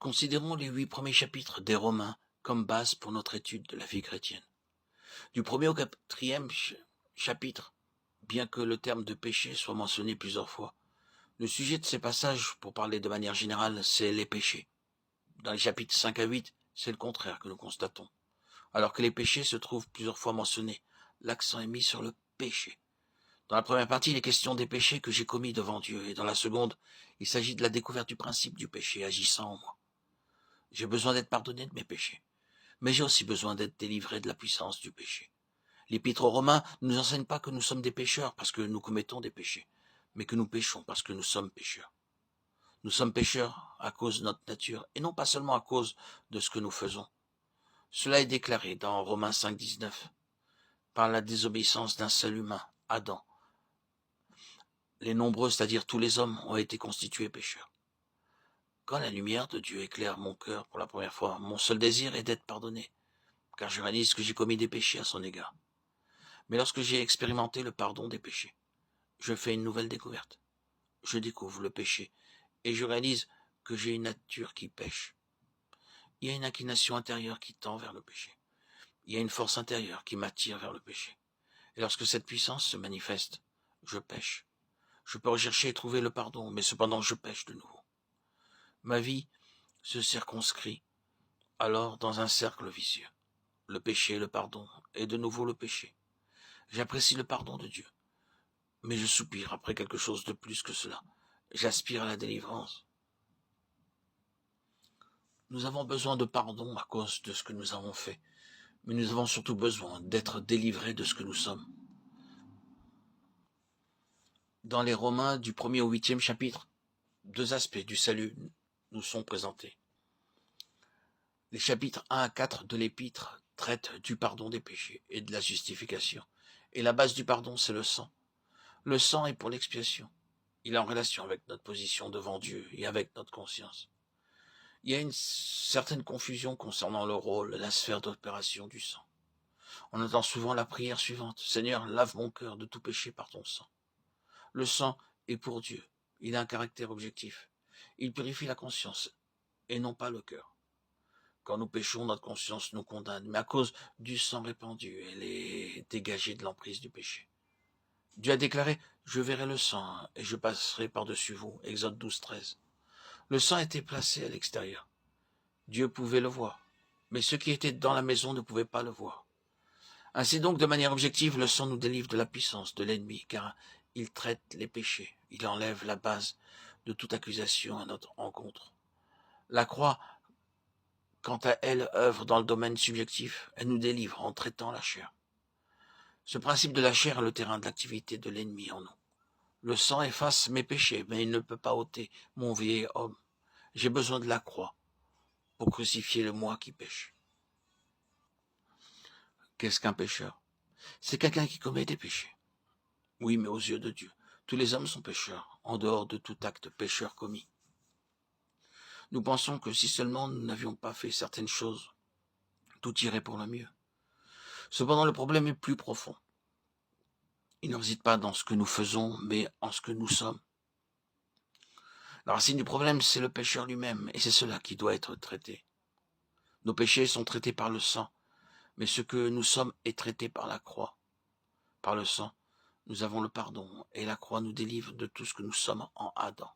Considérons les 8 premiers chapitres des Romains comme base pour notre étude de la vie chrétienne. Du 1er au 4e chapitre, bien que le terme de péché soit mentionné plusieurs fois, le sujet de ces passages, pour parler de manière générale, c'est les péchés. Dans les chapitres 5 à 8, c'est le contraire que nous constatons. Alors que les péchés se trouvent plusieurs fois mentionnés, l'accent est mis sur le péché. Dans la première partie, il est question des péchés que j'ai commis devant Dieu, et dans la seconde, il s'agit de la découverte du principe du péché agissant en moi. J'ai besoin d'être pardonné de mes péchés, mais j'ai aussi besoin d'être délivré de la puissance du péché. L'Épître aux Romains ne nous enseigne pas que nous sommes des pécheurs parce que nous commettons des péchés, mais que nous péchons parce que nous sommes pécheurs. Nous sommes pécheurs à cause de notre nature, et non pas seulement à cause de ce que nous faisons. Cela est déclaré dans Romains 5, 19. Par la désobéissance d'un seul humain, Adam, les nombreux, c'est-à-dire tous les hommes, ont été constitués pécheurs. Quand la lumière de Dieu éclaire mon cœur pour la première fois, mon seul désir est d'être pardonné, car je réalise que j'ai commis des péchés à son égard. Mais lorsque j'ai expérimenté le pardon des péchés, je fais une nouvelle découverte. Je découvre le péché, et je réalise que j'ai une nature qui pêche. Il y a une inclination intérieure qui tend vers le péché. Il y a une force intérieure qui m'attire vers le péché. Et lorsque cette puissance se manifeste, je pêche. Je peux rechercher et trouver le pardon, mais cependant je pêche de nouveau. Ma vie se circonscrit alors dans un cercle vicieux. Le péché, le pardon, et de nouveau le péché. J'apprécie le pardon de Dieu, mais je soupire après quelque chose de plus que cela. J'aspire à la délivrance. Nous avons besoin de pardon à cause de ce que nous avons fait, mais nous avons surtout besoin d'être délivrés de ce que nous sommes. Dans les Romains du 1er au 8e chapitre, 2 aspects du salut nous sont présentés. Les chapitres 1 à 4 de l'épître traitent du pardon des péchés et de la justification. Et la base du pardon, c'est le sang. Le sang est pour l'expiation. Il est en relation avec notre position devant Dieu et avec notre conscience. Il y a une certaine confusion concernant le rôle, la sphère d'opération du sang. On entend souvent la prière suivante. Seigneur, lave mon cœur de tout péché par ton sang. Le sang est pour Dieu. Il a un caractère objectif. Il purifie la conscience et non pas le cœur. Quand nous péchons, notre conscience nous condamne, mais à cause du sang répandu, elle est dégagée de l'emprise du péché. Dieu a déclaré, je verrai le sang et je passerai par-dessus vous. Exode 12, 13. Le sang était placé à l'extérieur. Dieu pouvait le voir, mais ceux qui étaient dans la maison ne pouvaient pas le voir. Ainsi donc, de manière objective, le sang nous délivre de la puissance de l'ennemi, car il traite les péchés. Il enlève la base de toute accusation à notre encontre. La croix, quant à elle, œuvre dans le domaine subjectif. Elle nous délivre en traitant la chair. Ce principe de la chair est le terrain de l'activité de l'ennemi en nous. Le sang efface mes péchés, mais il ne peut pas ôter mon vieil homme. J'ai besoin de la croix pour crucifier le moi qui pêche. Qu'est-ce qu'un pécheur? C'est quelqu'un qui commet des péchés. Oui, mais aux yeux de Dieu, tous les hommes sont pécheurs, en dehors de tout acte pécheur commis. Nous pensons que si seulement nous n'avions pas fait certaines choses, tout irait pour le mieux. Cependant, le problème est plus profond. Il ne réside pas dans ce que nous faisons, mais en ce que nous sommes. La racine du problème, c'est le pécheur lui-même, et c'est cela qui doit être traité. Nos péchés sont traités par le sang, mais ce que nous sommes est traité par la croix. Par le sang, nous avons le pardon, et la croix nous délivre de tout ce que nous sommes en Adam.